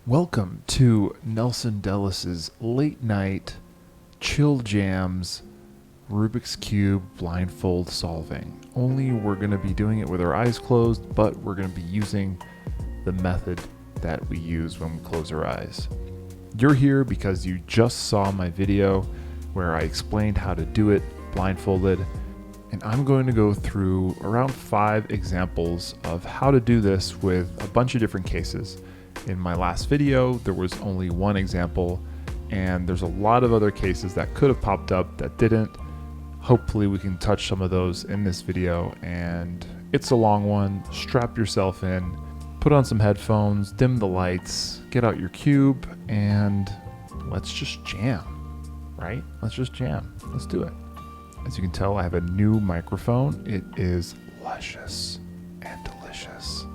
Welcome to Nelson Dellis's late night chill jams Rubik's Cube blindfold solving. Only we're going to be doing it with our eyes closed, but we're going to be using the method that we use when we close our eyes. You're here because you just saw my video where I explained how to do it blindfolded, and I'm going to go through around 5 examples of how to do this with a bunch of different cases. In my last video, there was only one example, and there's a lot of other cases that could have popped up that didn't. Hopefully we can touch some of those in this video, and it's a long one. Strap yourself in, put on some headphones, dim the lights, get out your cube, and let's just jam, right? Let's just jam. Let's do it. As you can tell, I have a new microphone. It is luscious and delicious.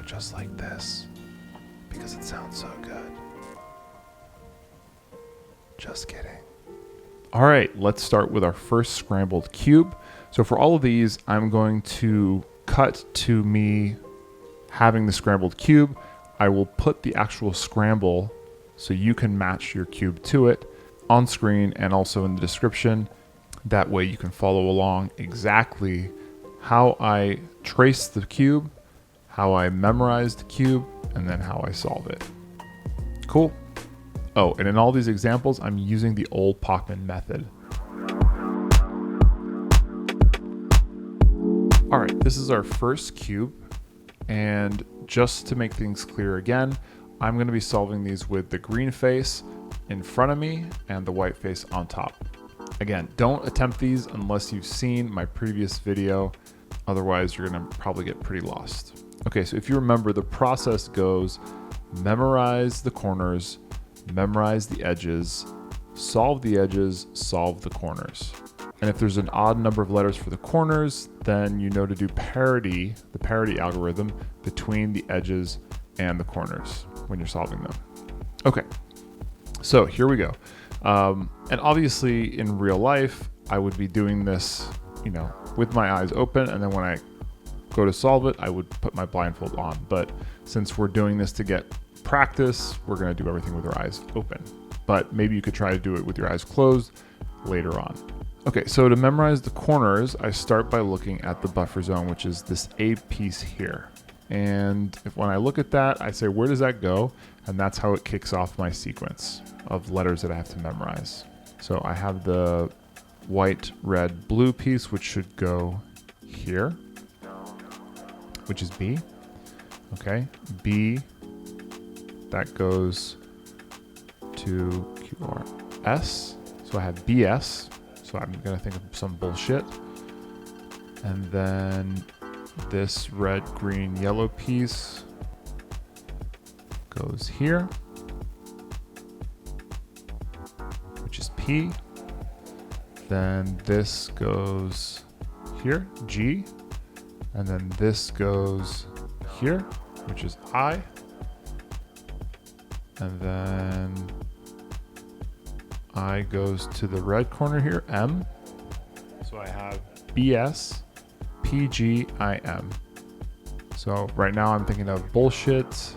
Just like this, because it sounds so good. Just kidding. All right, let's start with our first scrambled cube. So for all of these, I'm going to cut to me having the scrambled cube. I will put the actual scramble so you can match your cube to it on screen and also in the description. That way you can follow along exactly how I trace the cube, how I memorize the cube, and then how I solve it. Cool. Oh, and in all these examples, I'm using the old Pachman method. All right, this is our first cube. And just to make things clear again, I'm going to be solving these with the green face in front of me and the white face on top. Again, don't attempt these unless you've seen my previous video. Otherwise, you're going to probably get pretty lost. Okay, so if you remember, the process goes memorize the corners, memorize the edges, solve the edges, solve the corners. And if there's an odd number of letters for the corners, then you know to do parity, the parity algorithm between the edges and the corners when you're solving them. Okay, so here we go. And obviously in real life, I would be doing this, with my eyes open, and then when I go to solve it, I would put my blindfold on. But since we're doing this to get practice, we're going to do everything with our eyes open. But maybe you could try to do it with your eyes closed later on. Okay, so to memorize the corners, I start by looking at the buffer zone, which is this A piece here. And when I look at that, I say, where does that go? And that's how it kicks off my sequence of letters that I have to memorize. So I have the white, red, blue piece, which should go here, which is B. Okay, B, that goes to QRS. So I have BS. So I'm gonna think of some bullshit. And then this red, green, yellow piece goes here, which is P. Then this goes here, G. And then this goes here, which is I. And then I goes to the red corner here, M. So I have BS, PG, IM. So right now I'm thinking of bullshit.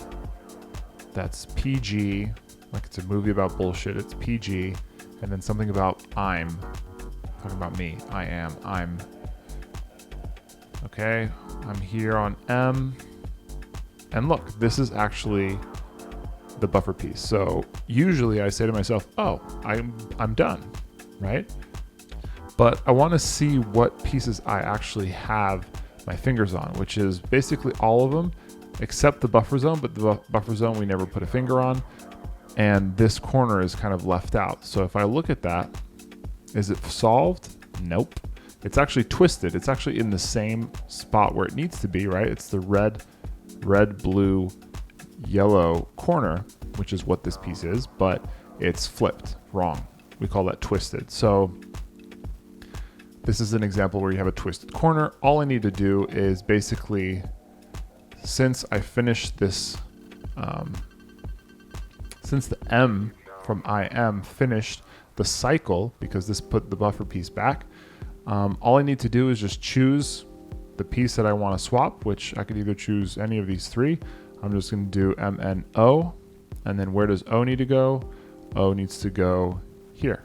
That's PG, like it's a movie about bullshit, it's PG. And then something about I'm, talking about me, I am, I'm. Okay, I'm here on M. And look, this is actually the buffer piece. So usually I say to myself, oh, I'm done, right? But I want to see what pieces I actually have my fingers on, which is basically all of them except the buffer zone, but the buffer zone we never put a finger on. And this corner is kind of left out. So if I look at that, is it solved? Nope. It's actually twisted. It's actually in the same spot where it needs to be, right? It's the red, blue, yellow corner, which is what this piece is, but it's flipped wrong. We call that twisted. So this is an example where you have a twisted corner. All I need to do is basically, since I finished this, since the M from IM finished the cycle, because this put the buffer piece back, all I need to do is just choose the piece that I want to swap, which I could either choose any of these three. I'm just going to do MNO. And then where does O need to go? O needs to go here,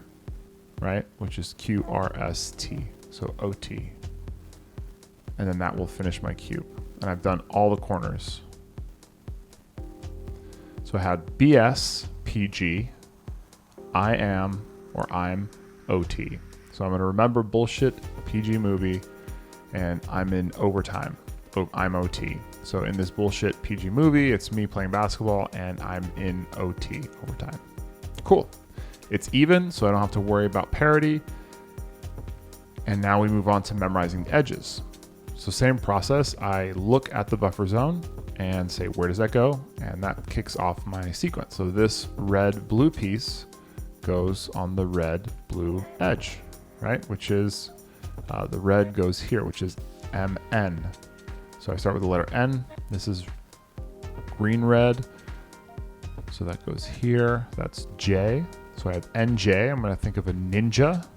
right? Which is QRST. So OT. And then that will finish my cube. And I've done all the corners. So I had BS, PG, I am, or I'm, OT. So I'm going to remember bullshit PG movie, and I'm in overtime. I'm OT. So in this bullshit PG movie, it's me playing basketball, and I'm in OT, overtime. Cool. It's even, so I don't have to worry about parity. And now we move on to memorizing the edges. So same process, I look at the buffer zone and say, where does that go? And that kicks off my sequence. So this red-blue piece goes on the red-blue edge, right? Which is, the red goes here, which is MN. So I start with the letter N. This is green-red. So that goes here. That's J. So I have NJ. I'm going to think of a ninja.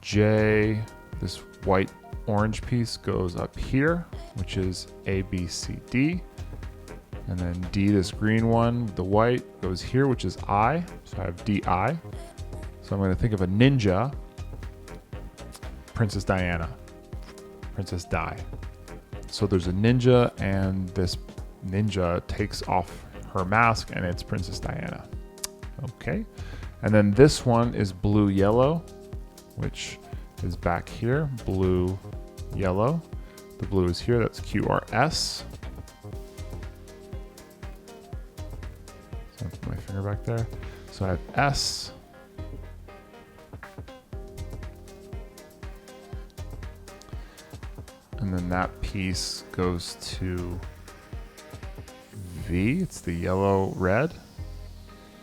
J, this white orange piece goes up here, which is A, B, C, D. And then D, this green one, the white, goes here, which is I. So I have DI. So I'm going to think of a ninja. Princess Diana. Princess Di. So there's a ninja, and this ninja takes off her mask, and it's Princess Diana. Okay. And then this one is blue-yellow, which is back here. Blue, yellow. The blue is here. That's QRS. So I put my finger back there. So I have S. And then that piece goes to V. It's the yellow, red.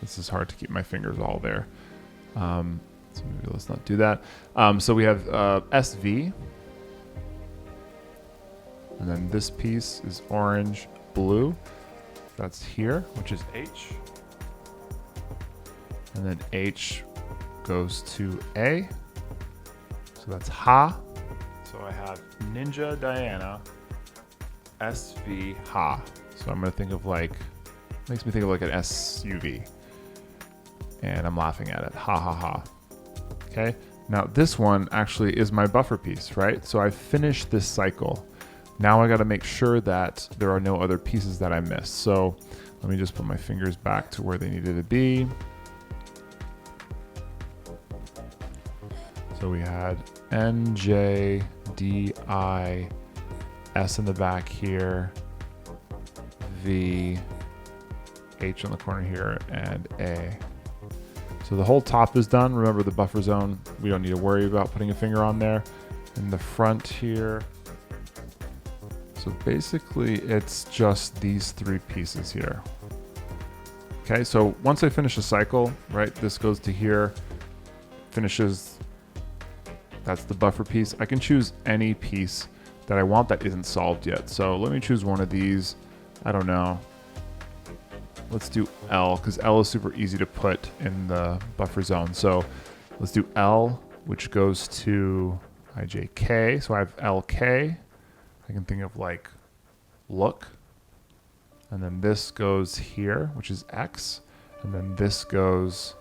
This is hard to keep my fingers all there. So maybe let's not do that. So we have SV. And then this piece is orange, blue. That's here, which is H. And then H goes to A. So that's Ha. So I have Ninja Diana, SV Ha. So I'm going to think of like, makes me think of like an SUV. And I'm laughing at it. Ha ha ha. Okay. Now this one actually is my buffer piece, right? So I finished this cycle. Now I got to make sure that there are no other pieces that I missed. So let me just put my fingers back to where they needed to be. So we had N, J, D, I, S in the back here, V, H on the corner here, and A. So the whole top is done. Remember the buffer zone, we don't need to worry about putting a finger on there. In the front here, so basically it's just these three pieces here. Okay, so once I finish a cycle, right, this goes to here, finishes, that's the buffer piece. I can choose any piece that I want that isn't solved yet. So let me choose one of these. I don't know. Let's do L, because L is super easy to put in the buffer zone. So let's do L, which goes to IJK. So I have LK. I can think of like look. And then this goes here, which is X. And then this goes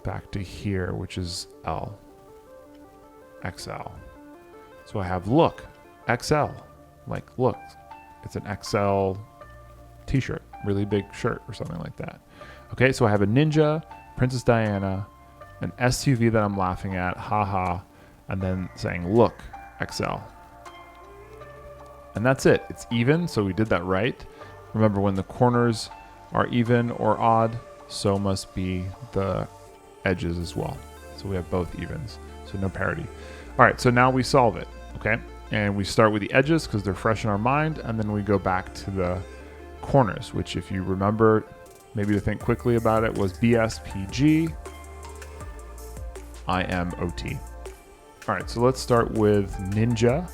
back to here, which is L. XL. So I have look, XL. Like look, it's an XL t-shirt, really big shirt or something like that. Okay, so I have a ninja, Princess Diana, an SUV that I'm laughing at, haha, and then saying look, XL. And that's it. It's even, so we did that right. Remember, when the corners are even or odd, so must be the edges as well. So we have both evens, so no parity. All right, so now we solve it, okay? And we start with the edges because they're fresh in our mind, and then we go back to the corners, which if you remember, maybe to think quickly about it, was BSPG, IMOT. All right, so let's start with Ninja,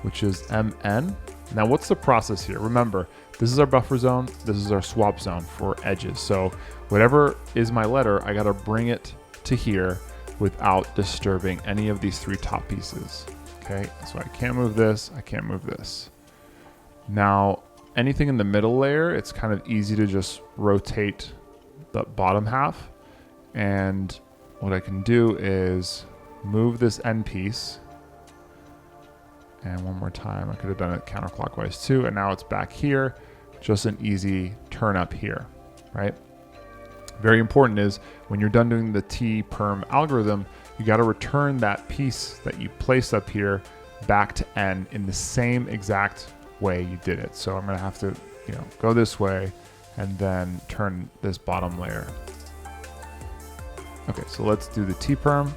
which is MN. Now what's the process here? Remember, this is our buffer zone, this is our swap zone for edges. So whatever is my letter, I gotta bring it to here without disturbing any of these three top pieces. Okay, so I can't move this, I can't move this. Now, anything in the middle layer, it's kind of easy to just rotate the bottom half. And what I can do is move this end piece. And one more time, I could have done it counterclockwise too. And now it's back here, just an easy turn up here, right? Very important is when you're done doing the T-perm algorithm, you got to return that piece that you placed up here back to N in the same exact way you did it. So I'm going to have to, go this way and then turn this bottom layer. Okay, so let's do the T-perm.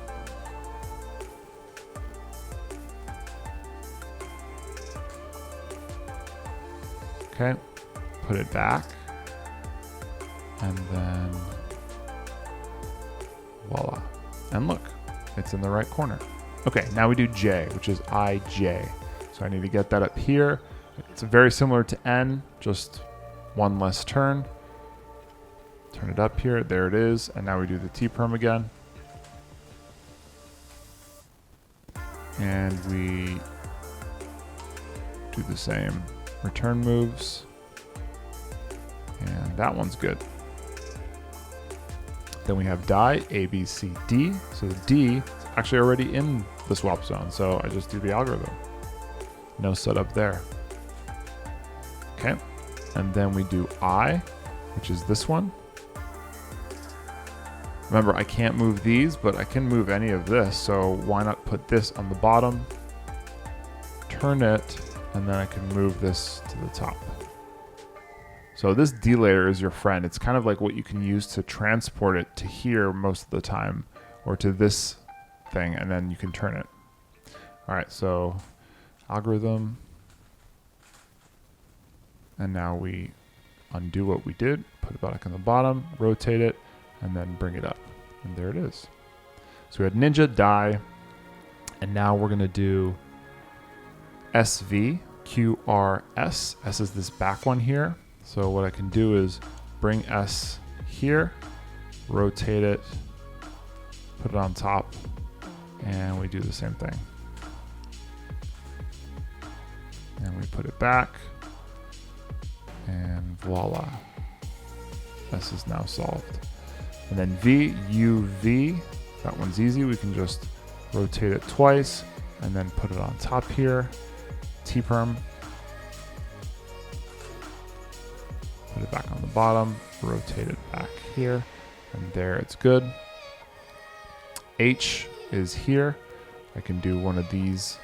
Okay, put it back, and then voila. And look, it's in the right corner. Okay, now we do J, which is IJ. So I need to get that up here. It's very similar to N, just one less turn. Turn it up here, there it is. And now we do the T-perm again. And we do the same return moves. And that one's good. Then we have die, A, B, C, D. So the D is actually already in the swap zone. So I just do the algorithm. No setup there. Okay. And then we do I, which is this one. Remember, I can't move these, but I can move any of this. So why not put this on the bottom, turn it, and then I can move this to the top. So this D layer is your friend. It's kind of like what you can use to transport it to here most of the time, or to this thing, and then you can turn it. All right, so algorithm. And now we undo what we did, put it back on the bottom, rotate it, and then bring it up. And there it is. So we had ninja, die, and now we're gonna do SV, QRS. S is this back one here. So what I can do is bring S here, rotate it, put it on top, and we do the same thing. And we put it back, and voila. S is now solved. And then V, U, V, that one's easy. We can just rotate it twice and then put it on top here. T-perm. Put it back on the bottom, rotate it back here, and there it's good. H is here. I can do one of these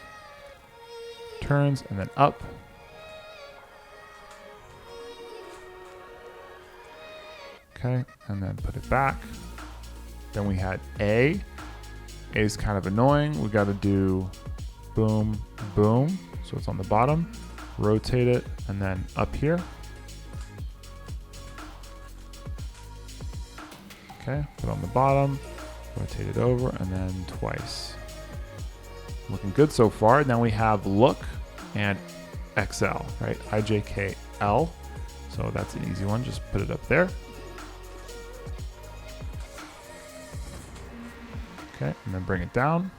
turns and then up. Okay, and then put it back. Then we had A. A is kind of annoying. We got to do boom, boom. So it's on the bottom, rotate it, and then up here. Okay, put it on the bottom, rotate it over, and then twice. Looking good so far. Now we have look and XL, right? IJKL. So that's an easy one. Just put it up there. Okay, and then bring it down.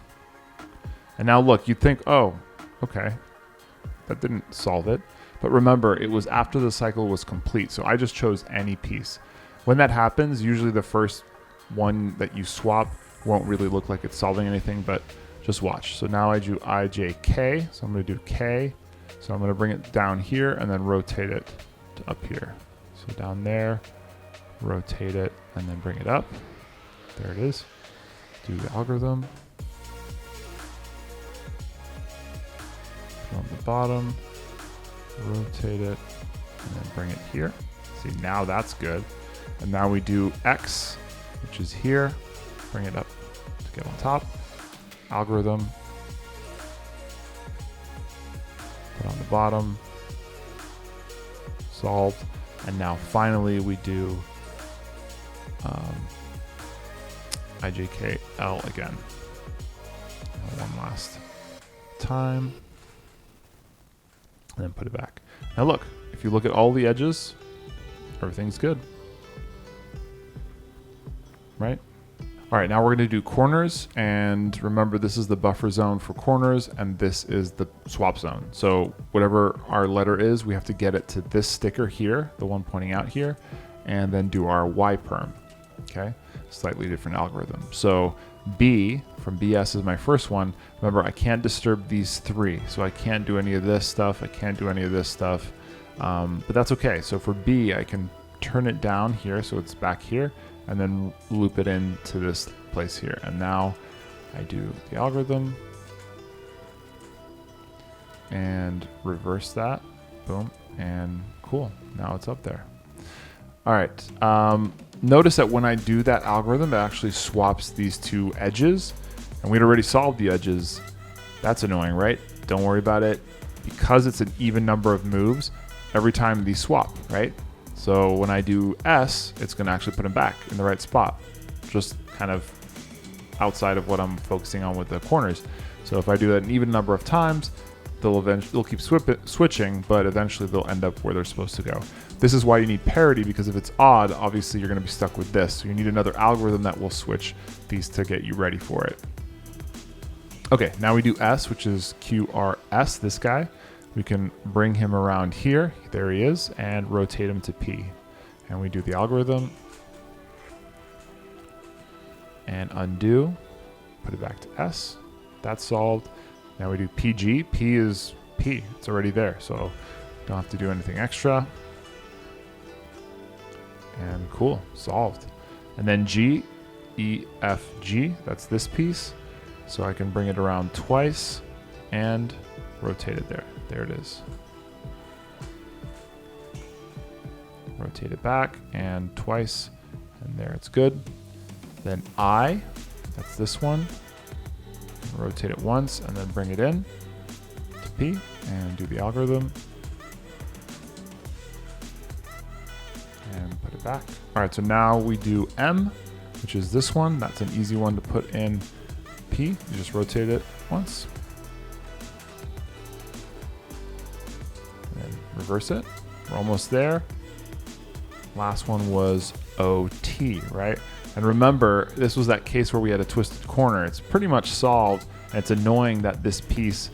And now look, you'd think, oh, okay, that didn't solve it. But remember, it was after the cycle was complete. So I just chose any piece. When that happens, usually the first one that you swap won't really look like it's solving anything, but just watch. So now I do IJK, so I'm gonna do K. So I'm gonna bring it down here and then rotate it to up here. So down there, rotate it, and then bring it up. There it is. Do the algorithm. Put it on the bottom, rotate it, and then bring it here. See, now that's good. And now we do X, which is here. Bring it up to get on top. Algorithm. Put on the bottom. Solved. And now finally we do IJKL again. One last time. And then put it back. Now look, if you look at all the edges, everything's good. Right? All right, now we're gonna do corners, and remember this is the buffer zone for corners and this is the swap zone. So whatever our letter is, we have to get it to this sticker here, the one pointing out here, and then do our Y perm, okay? Slightly different algorithm. So B from BS is my first one. Remember, I can't disturb these three, so I can't do any of this stuff, I can't do any of this stuff, but that's okay. So for B, I can turn it down here so it's back here, and then loop it into this place here. And now I do the algorithm and reverse that, boom, and cool, now it's up there. All right, notice that when I do that algorithm, it actually swaps these two edges, and we'd already solved the edges. That's annoying, right? Don't worry about it. Because it's an even number of moves, every time these swap, right? So when I do S, it's gonna actually put them back in the right spot, just kind of outside of what I'm focusing on with the corners. So if I do that an even number of times, they'll keep switching, but eventually they'll end up where they're supposed to go. This is why you need parity, because if it's odd, obviously you're gonna be stuck with this. So you need another algorithm that will switch these to get you ready for it. Okay, now we do S, which is QRS, this guy. We can bring him around here, there he is, and rotate him to P. And we do the algorithm, and undo, put it back to S. That's solved. Now we do PG, P is P, it's already there, so don't have to do anything extra. And cool, solved. And then G, E, F, G, that's this piece. So I can bring it around twice and rotate it there. There it is. Rotate it back and twice, and there it's good. Then I, that's this one. Rotate it once and then bring it in to P and do the algorithm. And put it back. All right, so now we do M, which is this one. That's an easy one to put in P. You just rotate it once. And reverse it. We're almost there. Last one was OT, right? And remember, this was that case where we had a twisted corner. It's pretty much solved, and it's annoying that this piece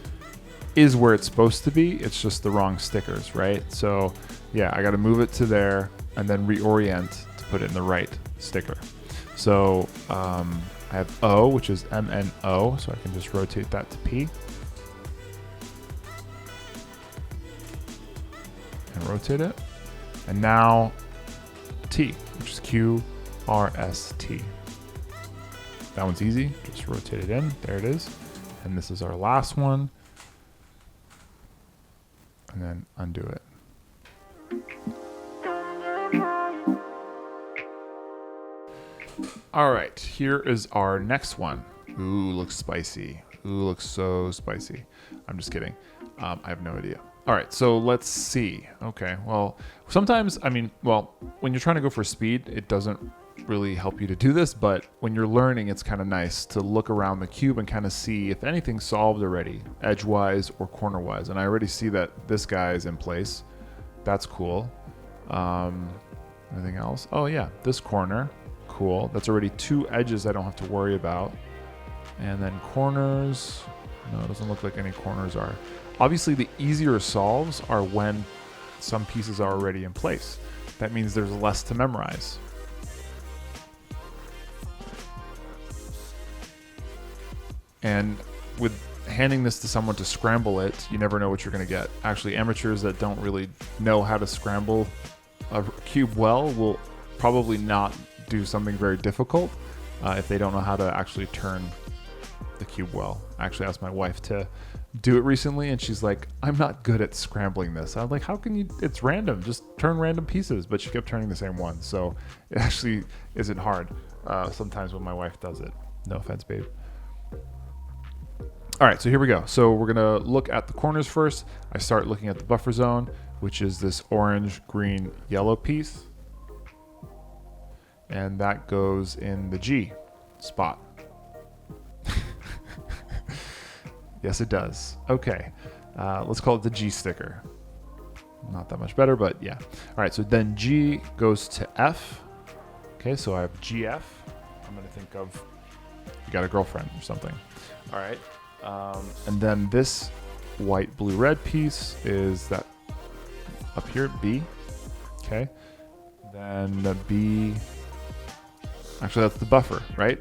is where it's supposed to be. It's just the wrong stickers, right? So yeah, I gotta move it to there and then reorient to put it in the right sticker. So I have O, which is MNO, so I can just rotate that to P. And rotate it. And now T, which is QRST. That one's easy, just rotate it in, there it is. And this is our last one. And then undo it. All right, here is our next one. Ooh, looks spicy. Ooh, looks so spicy. I'm just kidding. I have no idea. All right, so let's see. Okay, well, sometimes, when you're trying to go for speed, it doesn't really help you to do this, but when you're learning, it's kind of nice to look around the cube and kind of see if anything's solved already, edgewise or cornerwise. And I already see that this guy is in place. That's cool. Anything else? Oh yeah, this corner. Cool. That's already two edges I don't have to worry about. And then corners. No, it doesn't look like any corners are. Obviously, the easier solves are when some pieces are already in place. That means there's less to memorize. And with handing this to someone to scramble it, you never know what you're going to get. Actually, amateurs that don't really know how to scramble a cube well will probably not do something very difficult if they don't know how to actually turn the cube well. I actually asked my wife to do it recently, and she's like, I'm not good at scrambling this. I'm like, how can you? It's random. Just turn random pieces. But she kept turning the same one, so it actually isn't hard sometimes when my wife does it. No offense, babe. All right, so here we go. So we're gonna look at the corners first. I start looking at the buffer zone, which is this orange, green, yellow piece. And that goes in the G spot. Yes, it does. Okay, let's call it the G sticker. Not that much better, but yeah. All right, so then G goes to F. Okay, so I have GF. I'm gonna think of you got a girlfriend or something. All right. And then this white, blue, red piece is that up here, B. Okay. Then the B, actually that's the buffer, right?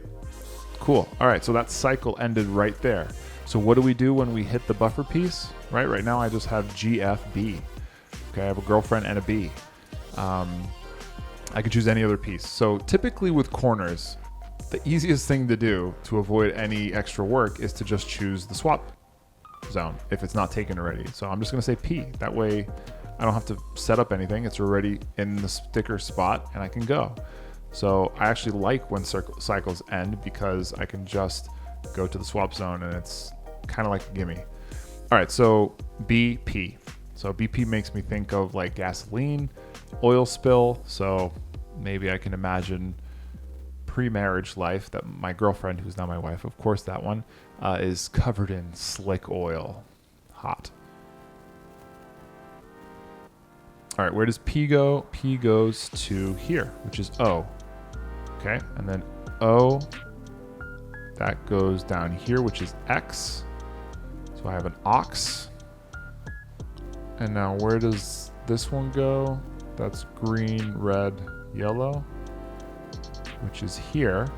Cool. All right, so that cycle ended right there. So what do we do when we hit the buffer piece? Right now I just have G, F, B. Okay, I have a girlfriend and a B. I could choose any other piece. So typically with corners, the easiest thing to do to avoid any extra work is to just choose the swap zone if it's not taken already. So I'm just gonna say P. That way I don't have to set up anything. It's already in the sticker spot and I can go. So I actually like when cycles end because I can just go to the swap zone and it's kind of like a gimme. All right, so BP. So BP makes me think of like gasoline, oil spill. So maybe I can imagine pre-marriage life that my girlfriend, who's now my wife, of course that one, is covered in slick oil. Hot. All right, where does P go? P goes to here, which is O. Okay, and then O, that goes down here, which is X. So I have an ox. And now where does this one go? That's green, red, yellow, which is here,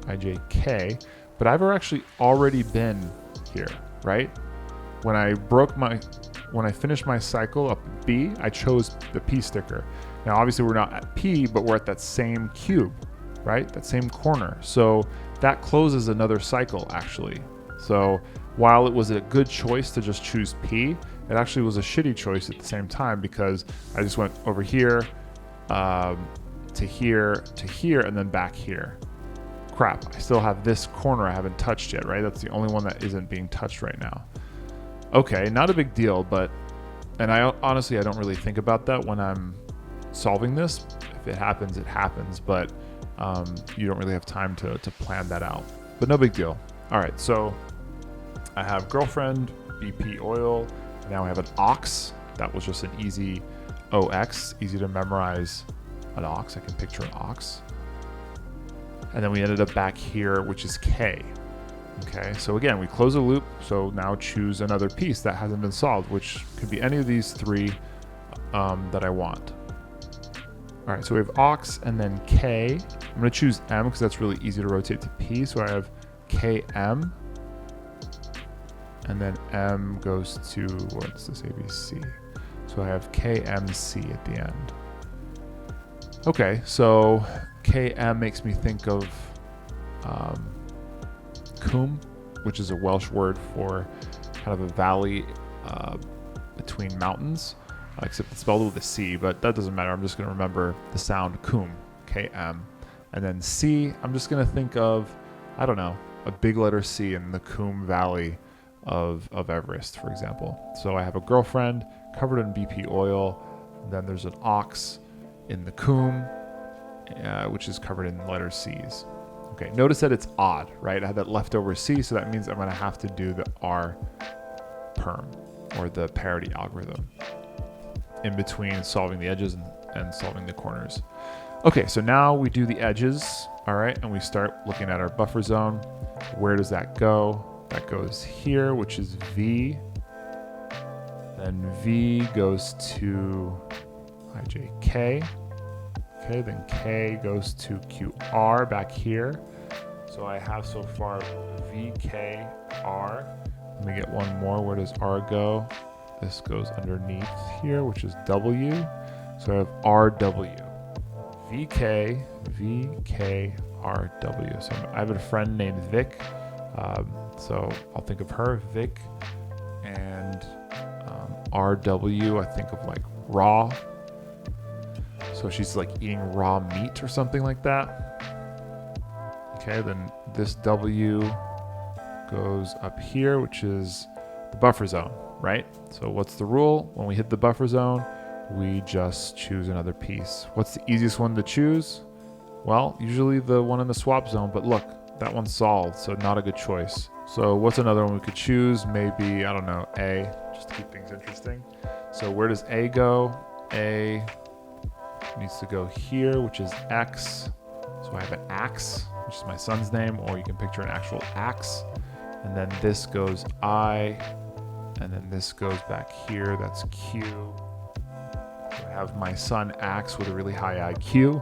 IJK. But I've actually already been here, right? When I finished my cycle up at B, I chose the P sticker. Now, obviously we're not at P, but we're at that same cube, right? That same corner. So that closes another cycle actually. So while it was a good choice to just choose P, it actually was a shitty choice at the same time because I just went over here, to here, to here, and then back here. Crap, I still have this corner I haven't touched yet, right? That's the only one that isn't being touched right now. Okay, not a big deal, but, and honestly, I don't really think about that when I'm solving this. If it happens, it happens, but you don't really have time to plan that out. But no big deal. All right, so I have girlfriend, BP oil. Now I have an ox. That was just an easy OX, easy to memorize an ox. I can picture an ox. And then we ended up back here, which is K. Okay, so again, we close a loop. So now choose another piece that hasn't been solved, which could be any of these three that I want. All right, so we have ox and then K. I'm gonna choose M because that's really easy to rotate to P. So I have KM. And then M goes to, what's this, ABC? So I have KMC at the end. Okay, so KM makes me think of Coombe, which is a Welsh word for kind of a valley between mountains, except it's spelled with a C, but that doesn't matter. I'm just gonna remember the sound Coombe, KM. And then C, I'm just gonna think of, I don't know, a big letter C in the Coombe Valley of Everest, for example. So I have a girlfriend covered in BP oil, and then there's an ox in the Coombe, which is covered in letter C's. Okay, notice that it's odd, right? I had that leftover C, so that means I'm gonna have to do the R perm, or the parity algorithm, in between solving the edges and solving the corners. Okay, so now we do the edges, all right, and we start looking at our buffer zone. Where does that go? That goes here, which is V. Then V goes to IJK. Okay, then K goes to QR back here. So I have so far VKR. Let me get one more. Where does R go? This goes underneath here, which is W. So I have RW. VK, VK, RW. So I have a friend named Vic. So I'll think of her, Vic, and RW, I think of like raw. So she's like eating raw meat or something like that. Okay, then this W goes up here, which is the buffer zone, right? So what's the rule? When we hit the buffer zone, we just choose another piece. What's the easiest one to choose? Well, usually the one in the swap zone, but look, that one's solved, so not a good choice. So what's another one we could choose? Maybe, I don't know, A, just to keep things interesting. So where does A go? A needs to go here, which is X. So I have an axe, which is my son's name, or you can picture an actual axe. And then this goes I, and then this goes back here, that's Q. So I have my son Axe with a really high IQ,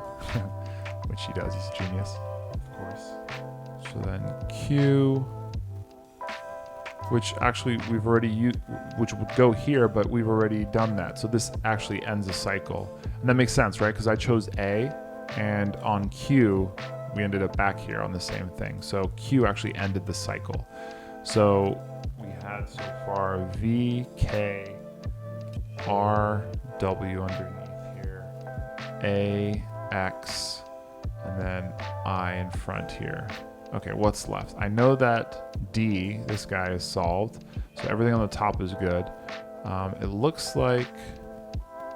which he does, he's a genius, of course. So then Q, which actually we've already used, which would go here, but we've already done that. So this actually ends a cycle. And that makes sense, right? Because I chose A, and on Q, we ended up back here on the same thing. So Q actually ended the cycle. So we had so far V, K, R, W underneath here, A, X, and then I in front here. Okay, what's left? I know that D, this guy, is solved. So everything on the top is good. It looks like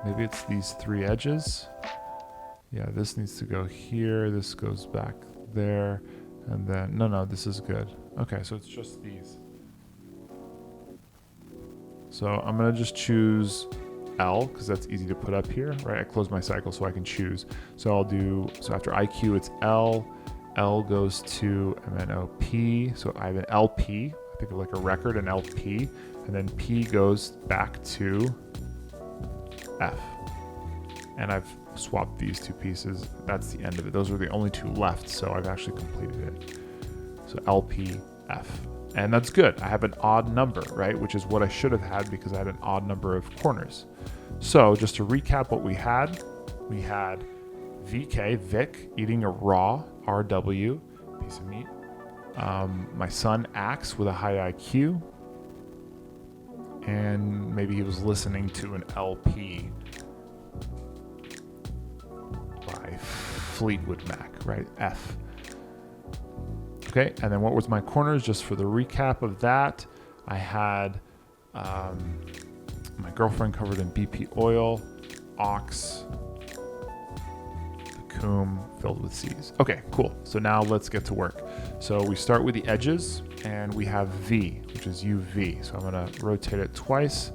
maybe it's these three edges. Yeah, this needs to go here. This goes back there. And then, no, this is good. Okay, so it's just these. So I'm gonna just choose L, because that's easy to put up here, right? I close my cycle so I can choose. So I'll do, so after IQ, it's L. L goes to, and then P. So I have an LP. I think of like a record, an LP. And then P goes back to F. And I've swapped these two pieces. That's the end of it. Those are the only two left, so I've actually completed it. So LP, F. And that's good. I have an odd number, right? Which is what I should have had because I had an odd number of corners. So just to recap what we had VK, Vic, eating a raw RW, piece of meat. My son, Axe, with a high IQ. And maybe he was listening to an LP by Fleetwood Mac, right? F. Okay, and then what was my corners? Just for the recap of that, I had my girlfriend covered in BP oil, ox, the coombe filled with C's. Okay, cool. So now let's get to work. So we start with the edges, and we have V, which is UV. So I'm gonna rotate it twice,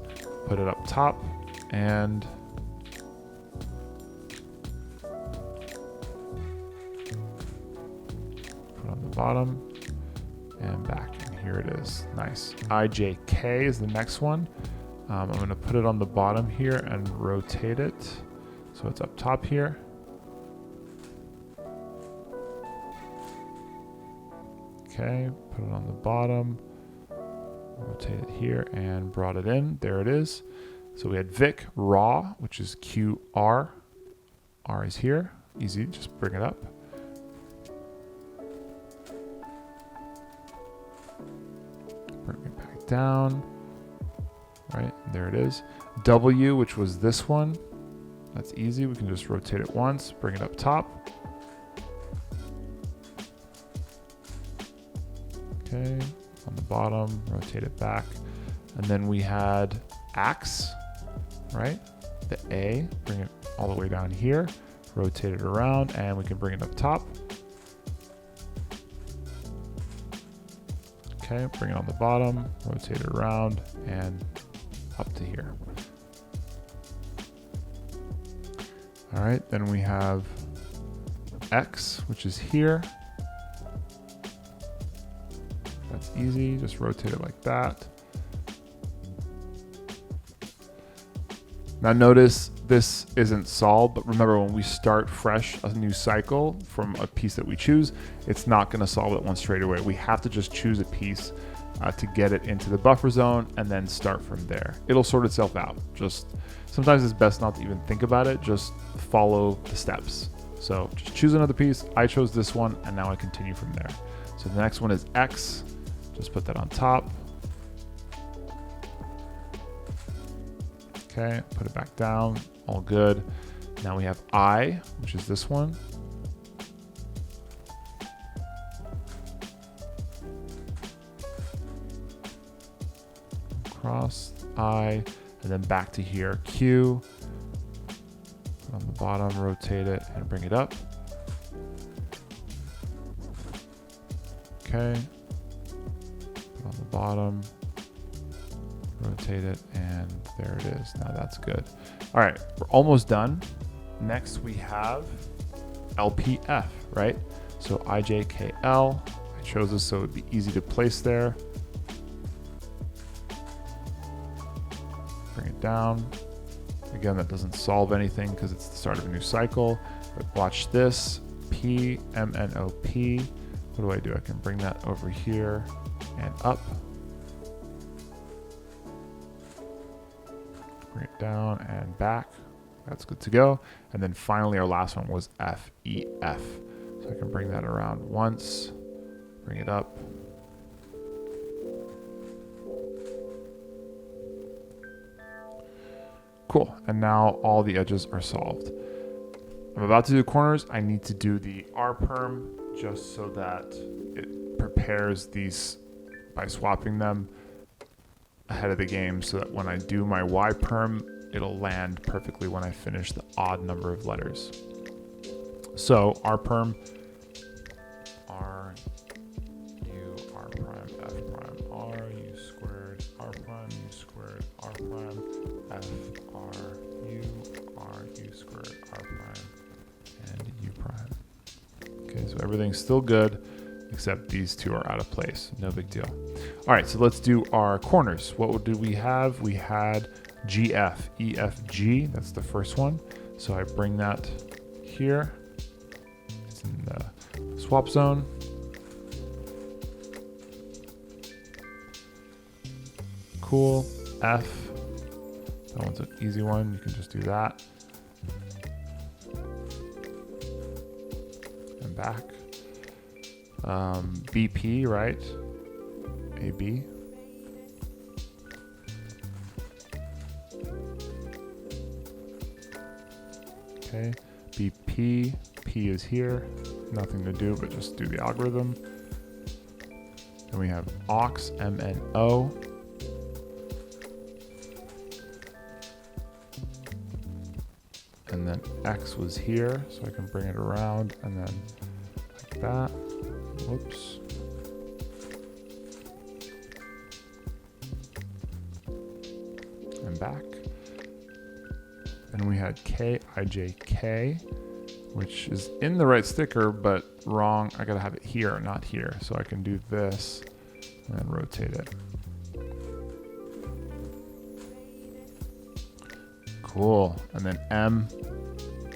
put it up top, and put on the bottom, and back, and here it is. Nice. IJK is the next one. I'm gonna put it on the bottom here and rotate it so it's up top here. Okay, put it on the bottom, rotate it here and brought it in. There it is. So we had Vic Raw, which is QR. R is here. Easy, just bring it up. Bring it back down. Right, there it is. W, which was this one. That's easy. We can just rotate it once, bring it up top. Okay, on the bottom, rotate it back. And then we had Axe, right? The A, bring it all the way down here, rotate it around, and we can bring it up top. Okay, bring it on the bottom, rotate it around, and up to here. All right, then we have X, which is here. That's easy, just rotate it like that. Now notice this isn't solved, but remember when we start fresh, a new cycle from a piece that we choose, it's not gonna solve it one straight away. We have to just choose a piece to get it into the buffer zone and then start from there. It'll sort itself out. Just sometimes it's best not to even think about it, just follow the steps. So just choose another piece. I chose this one and now I continue from there. So the next one is X. Just put that on top. Okay, put it back down, all good. Now we have I, which is this one. Cross I, and then back to here, Q. Put on the bottom, rotate it, and bring it up. Okay. Put on the bottom, rotate it, and there it is. Now that's good. All right, we're almost done. Next we have LPF, right? So IJKL, I chose this so it would be easy to place there. Bring it down. Again, that doesn't solve anything because it's the start of a new cycle, but watch this, PMNOP. What do? I can bring that over here and up. Bring it down and back. That's good to go. And then finally, our last one was FEF. So I can bring that around once, bring it up. Cool, and now all the edges are solved. I'm about to do corners. I need to do the R perm just so that it prepares these by swapping them ahead of the game so that when I do my Y perm, it'll land perfectly when I finish the odd number of letters. So R perm, R, U, R prime, F prime, R, U squared, R prime, U squared, R prime, F, R, U squared, R prime, and U prime. Okay, so everything's still good, except these two are out of place. No big deal. All right, so let's do our corners. What did we have? We had GF, EFG, that's the first one. So I bring that here. It's in the swap zone. Cool, F. That one's an easy one. You can just do that. And back. BP, right? AB. Okay. BP. P is here. Nothing to do, but just do the algorithm. Then we have aux, MNO. And then X was here, so I can bring it around and then like that. Whoops. And back. And we had KIJK, which is in the right sticker, but wrong. I gotta have it here, not here. So I can do this and then rotate it. Cool. And then M,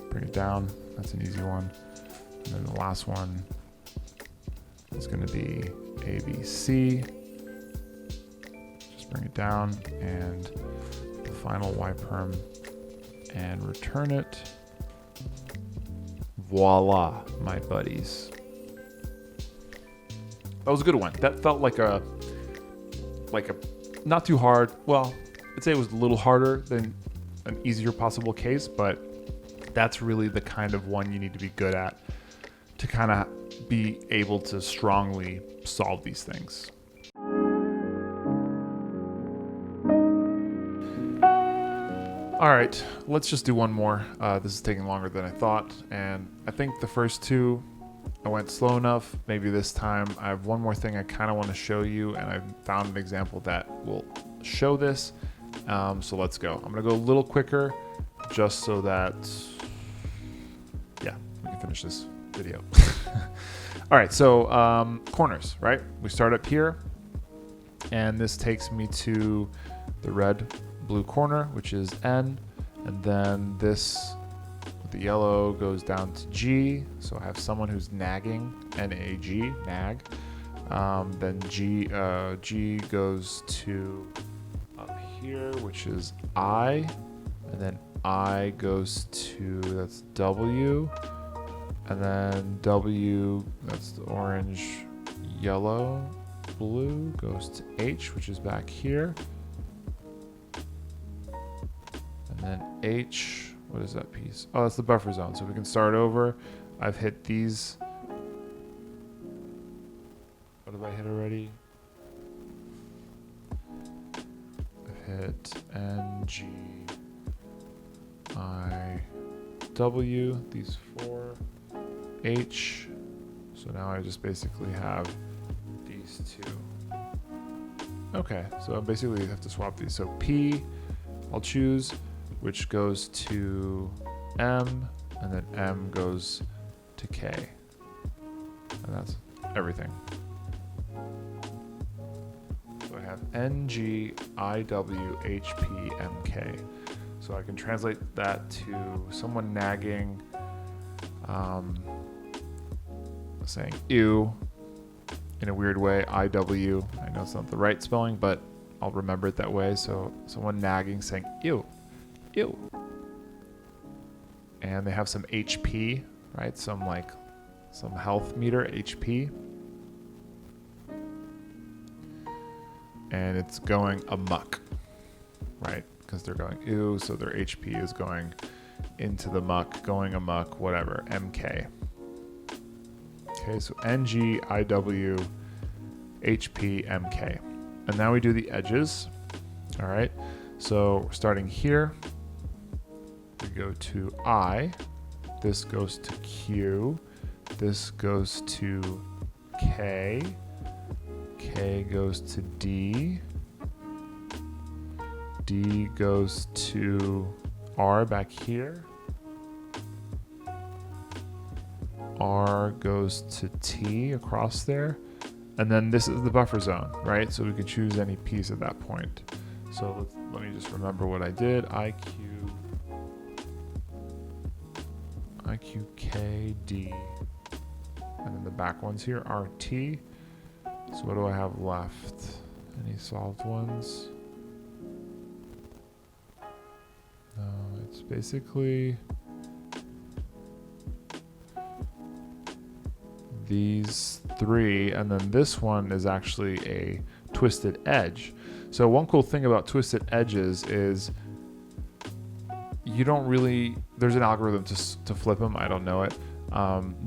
bring it down. That's an easy one. And then the last one is going to be ABC. Just bring it down and the final Y perm and return it. Voila, my buddies. That was a good one. That felt like a not too hard. Well, I'd say it was a little harder than an easier possible case, but that's really the kind of one you need to be good at to kind of be able to strongly solve these things. All right, let's just do one more. This is taking longer than I thought, and I think the first two I went slow enough. Maybe this time I have one more thing I kind of want to show you, and I've found an example that will show this. So let's go. I'm gonna go a little quicker just so that, yeah, we can finish this video. All right, so corners, right? We start up here, and this takes me to the red blue corner, which is N, and then this with the yellow goes down to G. So I have someone who's nagging, N-A-G, nag. Then G goes to up here, which is I, and then I goes to, that's W, and then W, that's the orange, yellow, blue, goes to H, which is back here. And then H, what is that piece? Oh, that's the buffer zone. So we can start over. I've hit these. What have I hit already? I've hit N, G, I, W, these four, H. So now I just basically have these two. Okay, so I basically have to swap these. So P, I'll choose, which goes to M, and then M goes to K. And that's everything. So I have N, G, I, W, H, P, M, K. So I can translate that to someone nagging, saying ew in a weird way, IW. I know it's not the right spelling, but I'll remember it that way. So someone nagging saying ew, ew. And they have some HP, right? Some health meter, HP. And it's going amok, right? Because they're going ew, so their HP is going into the muck, going amok, whatever, MK. Okay, so NG, IW, HP, MK. And now we do the edges. All right, so we're starting here. We go to I. This goes to Q. This goes to K. K goes to D. D goes to R back here. R goes to T across there. And then this is the buffer zone, right? So we can choose any piece at that point. So let me just remember what I did. IQ, K, D. And then the back ones here are T. So what do I have left? Any solved ones? No, it's basically these three, and then this one is actually a twisted edge. So one cool thing about twisted edges is you don't really, there's an algorithm to flip them, I don't know it,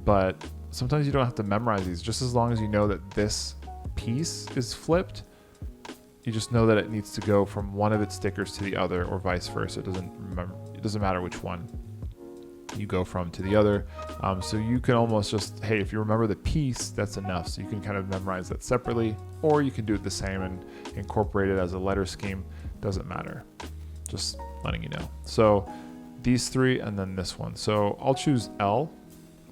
but sometimes you don't have to memorize these. Just as long as you know that this piece is flipped, you just know that it needs to go from one of its stickers to the other, or vice versa. It doesn't matter which one you go from to the other. So you can almost just, hey, if you remember the piece, that's enough. So you can kind of memorize that separately, or you can do it the same and incorporate it as a letter scheme. Doesn't matter. Just letting you know. So these three, and then this one. So I'll choose L.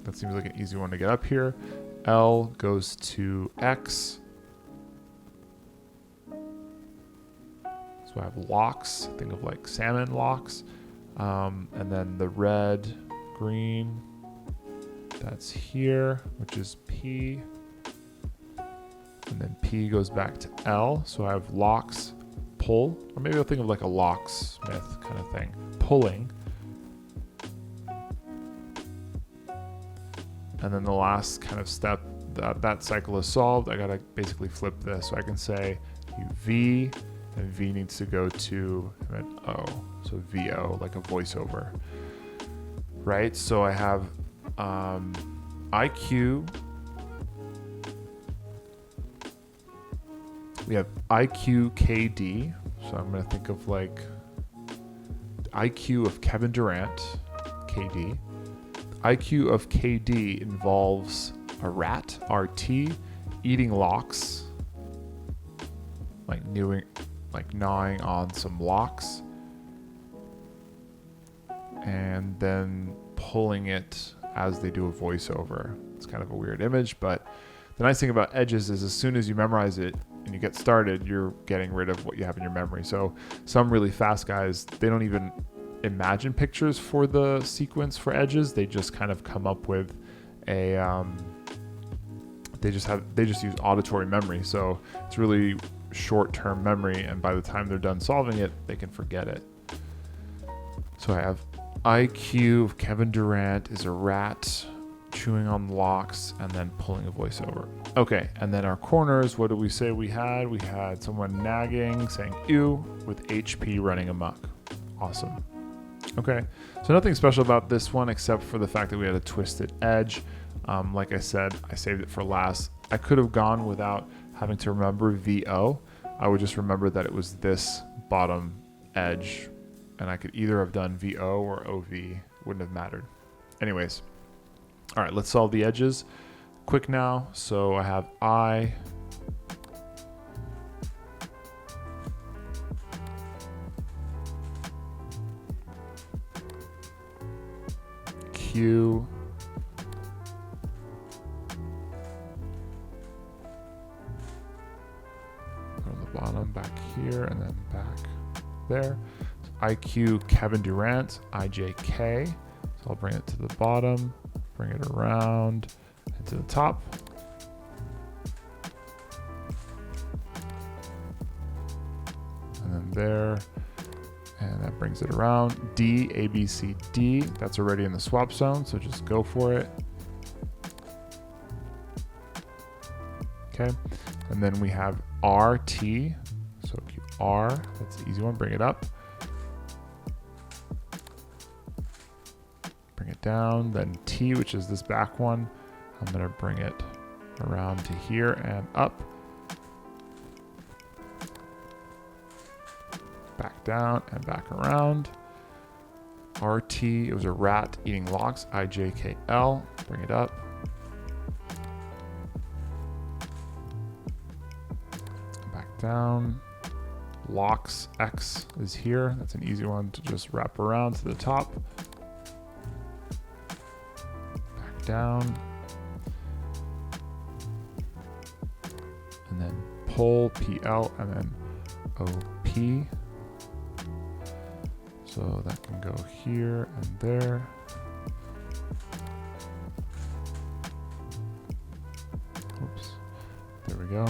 That seems like an easy one to get up here. L goes to X. So I have locks. Think of like salmon locks. And then the red, green, that's here, which is P. And then P goes back to L. So I have locks, pull, or maybe I'll think of like a locksmith kind of thing. Pulling. And then the last kind of step, that cycle is solved. I gotta basically flip this. So I can say V, and V needs to go to an O. So VO, like a voiceover, right? So I have IQ. We have IQ KD. So I'm gonna think of like IQ of Kevin Durant, KD. IQ of KD involves a rat, RT, eating locks, like gnawing on some locks, and then pulling it as they do a voiceover. It's kind of a weird image, but the nice thing about edges is as soon as you memorize it and you get started, you're getting rid of what you have in your memory. So some really fast guys, they don't even imagine pictures for the sequence for edges. They just kind of come up with a they just use auditory memory. So it's really short-term memory, and by the time they're done solving it, they can forget it. So I have IQ of Kevin Durant is a rat chewing on locks and then pulling a voiceover. Okay, and then our corners, what did we say we had? We had someone nagging, saying ew, with HP running amok. Awesome. Okay, so nothing special about this one except for the fact that we had a twisted edge. Like I said, I saved it for last. I could have gone without having to remember VO. I would just remember that it was this bottom edge, and I could either have done VO or OV. Wouldn't have mattered. Anyways, all right, let's solve the edges quick now. So I have I, Q, come back here and then back there. So IQ Kevin Durant, IJK. So I'll bring it to the bottom, bring it around and to the top. And then there, and that brings it around. D, A, B, C, D, that's already in the swap zone, so just go for it. Okay, and then we have R, T, so R, that's the easy one, bring it up. Bring it down, then T, which is this back one. I'm gonna bring it around to here and up. Back down and back around. RT, it was a rat eating logs, IJKL, bring it up. Back down. Locks, X is here. That's an easy one to just wrap around to the top. Back down. And then pull, PL, and then OP. So that can go here and there. Oops, there we go.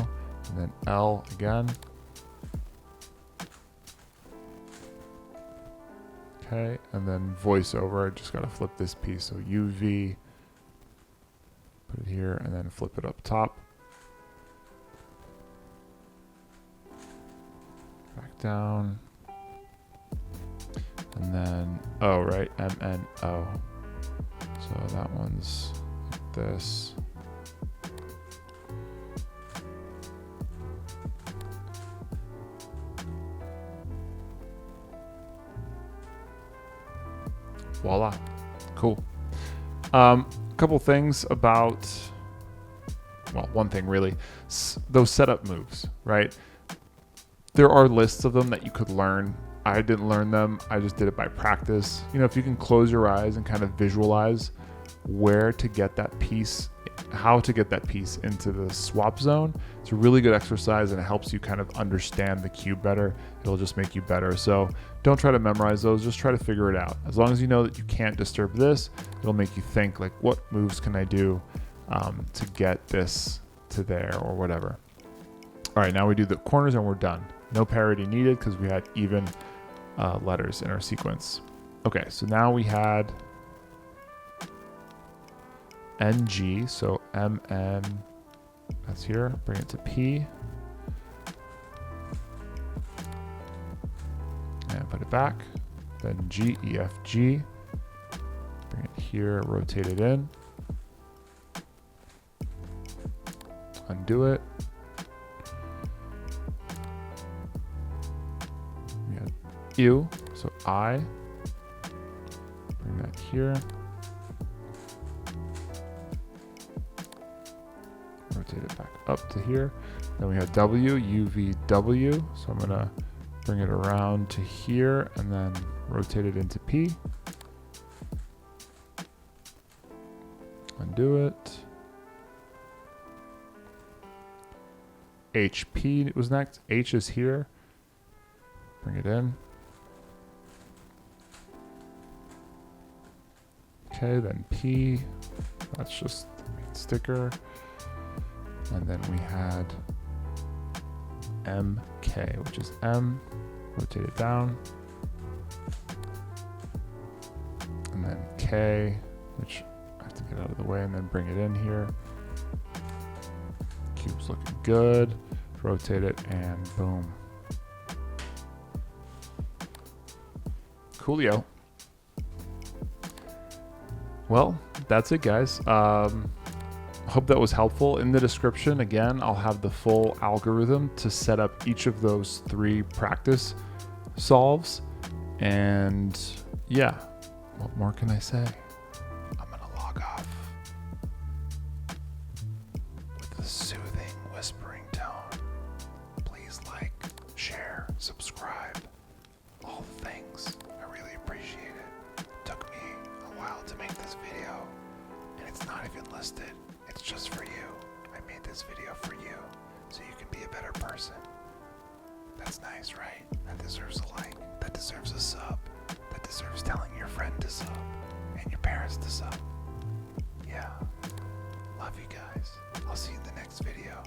And then L again. Okay, and then voiceover, I just gotta flip this piece. So UV, put it here, and then flip it up top. Back down. And then O, right? MNO. So that one's like this. Voila. Cool. Couple things about, well, one thing really, those setup moves, right? There are lists of them that you could learn. I didn't learn them. I just did it by practice. You know, if you can close your eyes and kind of visualize where to get that piece, how to get that piece into the swap zone, it's a really good exercise and it helps you kind of understand the cube better. It'll just make you better. So don't try to memorize those, just try to figure it out. As long as you know that you can't disturb this, it'll make you think like, what moves can I do to get this to there or whatever. All right, now we do the corners and we're done. No parity needed because we had even letters in our sequence. Okay, so now we had NG, so MN, that's here, bring it to P, and put it back, then G, E, F, G, bring it here, rotate it in, undo it, we had U, so I, bring that here, rotate it back up to here. Then we have W, UV, W. So I'm gonna bring it around to here and then rotate it into P. Undo it. HP was next. H is here. Bring it in. Okay, then P. That's just the main sticker. And then we had MK, which is M, rotate it down. And then K, which I have to get out of the way and then bring it in here. Cube's looking good. Rotate it and boom. Coolio. Well, that's it, guys. Hope that was helpful. In the description, again, I'll have the full algorithm to set up each of those 3 practice solves. And yeah, what more can I say? I'm gonna log off with the soothing, whispering tone. Please like, share, subscribe, all the things. I really appreciate it. It took me a while to make this video, and it's not even listed. It's just for you. I made this video for you, so you can be a better person. That's nice, right? That deserves a like. That deserves a sub. That deserves telling your friend to sub. And your parents to sub. Yeah. Love you guys. I'll see you in the next video.